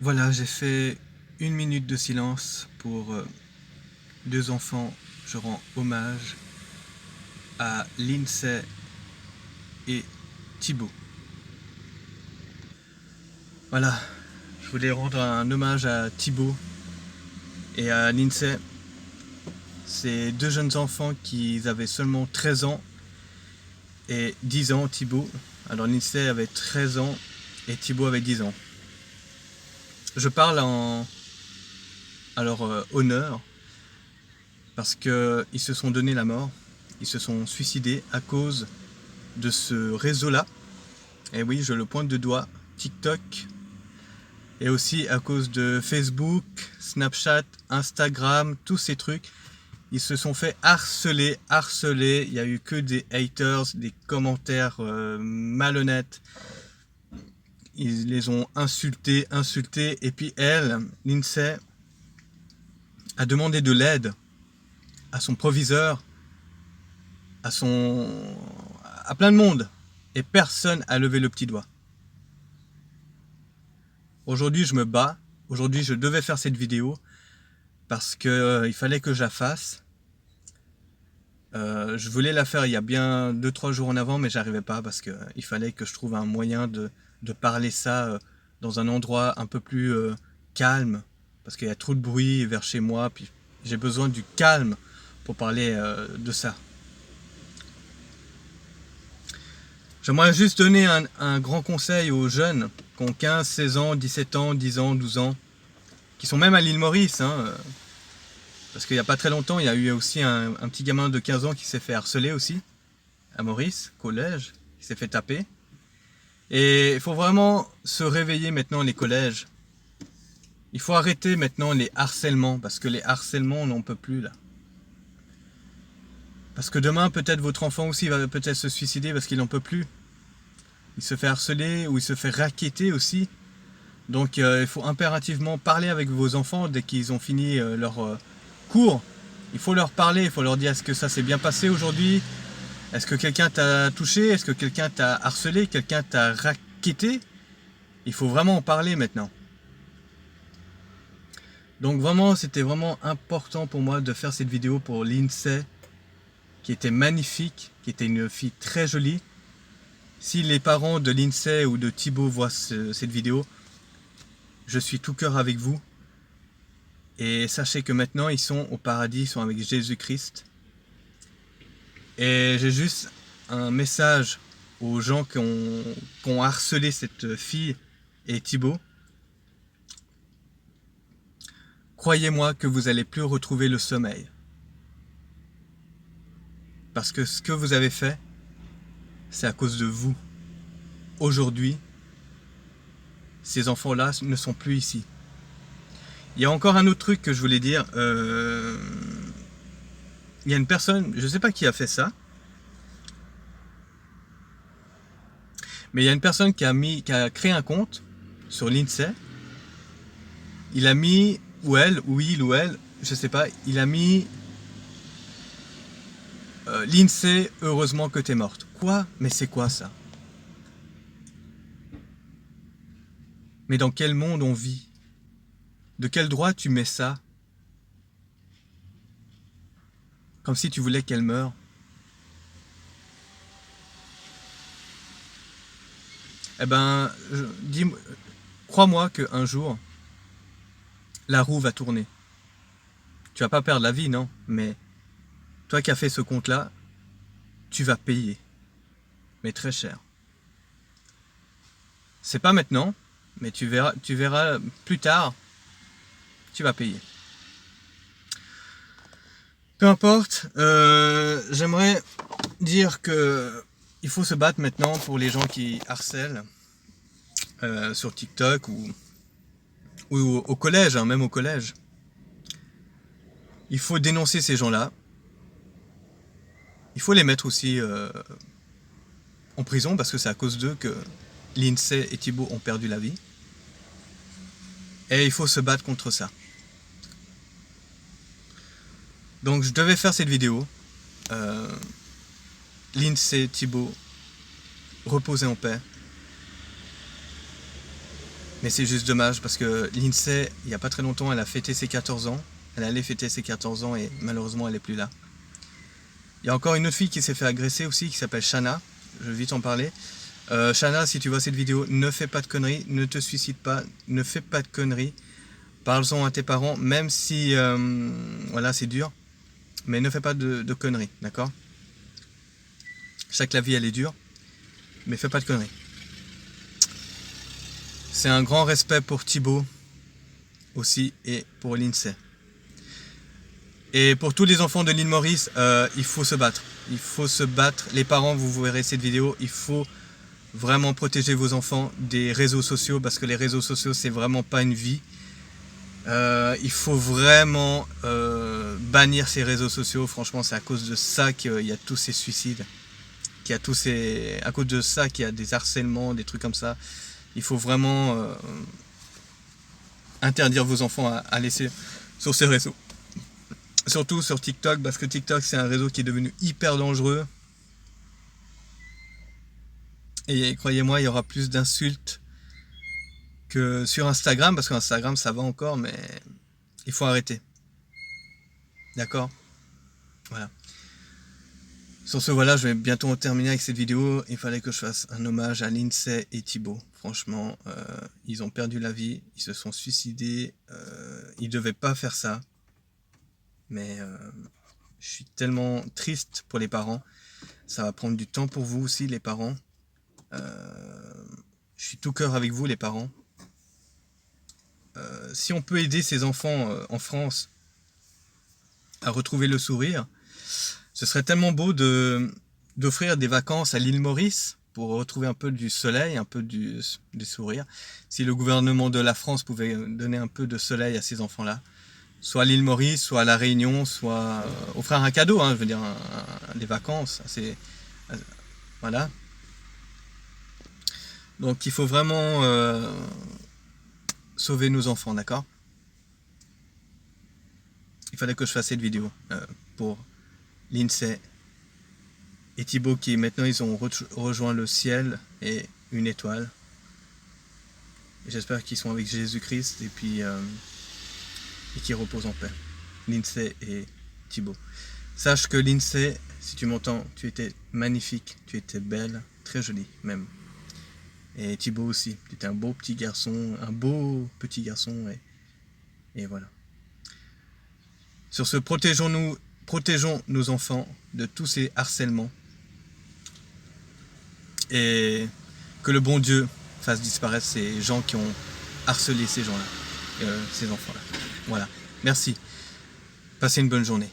Voilà, j'ai fait 1 minute de silence pour deux enfants. Je rends hommage à Lindsay et Thibaut. Voilà, je voulais rendre un hommage à Thibaut et à Lindsay. Ces deux jeunes enfants qui avaient seulement 13 ans et 10 ans, Thibaut. Alors Lindsay avait 13 ans et Thibaut avait 10 ans. Je parle à leur honneur parce qu'ils se sont donné la mort. Ils se sont suicidés à cause de ce réseau-là. Et oui, je le pointe de doigt, TikTok, et aussi à cause de Facebook, Snapchat, Instagram, tous ces trucs. Ils se sont fait harceler. Il n'y a eu que des haters, des commentaires malhonnêtes. Ils les ont insultés. Et puis elle, Lindsay, a demandé de l'aide à son proviseur, à plein de monde. Et personne a levé le petit doigt. Aujourd'hui, je me bats. Aujourd'hui, je devais faire cette vidéo parce que il fallait que je la fasse. Je voulais la faire il y a bien 2-3 jours en avant, mais j'arrivais pas parce que il fallait que je trouve un moyen de parler ça dans un endroit un peu plus calme, parce qu'il y a trop de bruit vers chez moi, puis j'ai besoin du calme pour parler de ça. J'aimerais juste donner un grand conseil aux jeunes qui ont 15, 16 ans, 17 ans, 10 ans, 12 ans, qui sont même à l'île Maurice, parce qu'il n'y a pas très longtemps, il y a eu aussi un petit gamin de 15 ans qui s'est fait harceler aussi, à Maurice, collège, qui s'est fait taper. Et il faut vraiment se réveiller maintenant, les collèges. Il faut arrêter maintenant les harcèlements, parce que les harcèlements, on n'en peut plus là. Parce que demain, peut-être votre enfant aussi va peut-être se suicider parce qu'il n'en peut plus. Il se fait harceler ou il se fait racketter aussi. Donc il faut impérativement parler avec vos enfants dès qu'ils ont fini leur cours. Il faut leur parler, il faut leur dire est-ce que ça s'est bien passé aujourd'hui? Est-ce que quelqu'un t'a touché? Est-ce que quelqu'un t'a harcelé? Quelqu'un t'a racketé? Il faut vraiment en parler maintenant. Donc vraiment, c'était vraiment important pour moi de faire cette vidéo pour Lindsay, qui était magnifique, qui était une fille très jolie. Si les parents de Lindsay ou de Thibaut voient cette vidéo, je suis tout cœur avec vous. Et sachez que maintenant, ils sont au paradis, ils sont avec Jésus-Christ. Et j'ai juste un message aux gens qui ont harcelé cette fille et Thibaut. Croyez-moi que vous n'allez plus retrouver le sommeil. Parce que ce que vous avez fait, c'est à cause de vous. Aujourd'hui, ces enfants-là ne sont plus ici. Il y a encore un autre truc que je voulais dire. Il y a une personne, je ne sais pas qui a fait ça, mais il y a une personne qui a créé un compte sur Lindsay. Il a mis, ou elle, ou il, ou elle, je sais pas, il a mis Lindsay, heureusement que t'es morte. Quoi? Mais c'est quoi ça? Mais dans quel monde on vit? De quel droit tu mets ça? Comme si tu voulais qu'elle meure. Eh ben, crois-moi qu'un jour, la roue va tourner. Tu vas pas perdre la vie, non? Mais toi qui as fait ce compte-là, tu vas payer. Mais très cher. C'est pas maintenant, mais tu verras plus tard, tu vas payer. Peu importe, j'aimerais dire que il faut se battre maintenant pour les gens qui harcèlent sur TikTok ou au collège, même au collège. Il faut dénoncer ces gens-là. Il faut les mettre aussi en prison parce que c'est à cause d'eux que Lindsay et Thibaut ont perdu la vie. Et il faut se battre contre ça. Donc je devais faire cette vidéo. Lindsay, Thibaut, reposez en paix. Mais c'est juste dommage parce que Lindsay, il n'y a pas très longtemps, elle a fêté ses 14 ans. Elle allait fêter ses 14 ans et malheureusement elle n'est plus là. Il y a encore une autre fille qui s'est fait agresser aussi qui s'appelle Shanna. Je vais vite en parler. Shanna, si tu vois cette vidéo, ne fais pas de conneries, ne te suicide pas, ne fais pas de conneries. Parle-en à tes parents, même si voilà, c'est dur. Mais ne fais pas de conneries, d'accord? Je sais que la vie elle est dure, mais fais pas de conneries. C'est un grand respect pour Thibaut aussi et pour Lindsay. Et pour tous les enfants de l'île Maurice, il faut se battre. Il faut se battre. Les parents, vous verrez cette vidéo, il faut vraiment protéger vos enfants des réseaux sociaux parce que les réseaux sociaux, c'est vraiment pas une vie. Il faut vraiment bannir ces réseaux sociaux. Franchement, c'est à cause de ça qu'il y a tous ces suicides. À cause de ça qu'il y a des harcèlements, des trucs comme ça. Il faut vraiment interdire vos enfants à laisser sur ces réseaux. Surtout sur TikTok, parce que TikTok c'est un réseau qui est devenu hyper dangereux. Et croyez-moi, il y aura plus d'insultes que sur Instagram, parce qu'Instagram ça va encore, mais il faut arrêter. D'accord? Voilà. Sur ce, voilà, je vais bientôt terminer avec cette vidéo. Il fallait que je fasse un hommage à Lindsay et Thibaut. Franchement, ils ont perdu la vie, ils se sont suicidés, ils ne devaient pas faire ça. Mais je suis tellement triste pour les parents. Ça va prendre du temps pour vous aussi, les parents. Je suis tout cœur avec vous, les parents. Si on peut aider ces enfants en France à retrouver le sourire, ce serait tellement beau d'offrir des vacances à l'île Maurice pour retrouver un peu du soleil, un peu du sourire. Si le gouvernement de la France pouvait donner un peu de soleil à ces enfants-là, soit à l'île Maurice, soit à la Réunion, soit offrir un cadeau, hein, je veux dire, des vacances. Voilà. Donc il faut vraiment sauver nos enfants, d'accord? Il fallait que je fasse cette vidéo pour Lindsay et Thibaut qui maintenant ils ont rejoint le ciel et une étoile. J'espère qu'ils sont avec Jésus-Christ et puis et qu'ils reposent en paix. Lindsay et Thibaut. Sache que Lindsay, si tu m'entends, tu étais magnifique, tu étais belle, très jolie même. Et Thibaut aussi, tu étais un beau petit garçon, et voilà. Sur ce, protégeons nos enfants de tous ces harcèlements et que le bon Dieu fasse disparaître ces gens qui ont harcelé ces gens-là, ces enfants-là. Voilà, merci. Passez une bonne journée.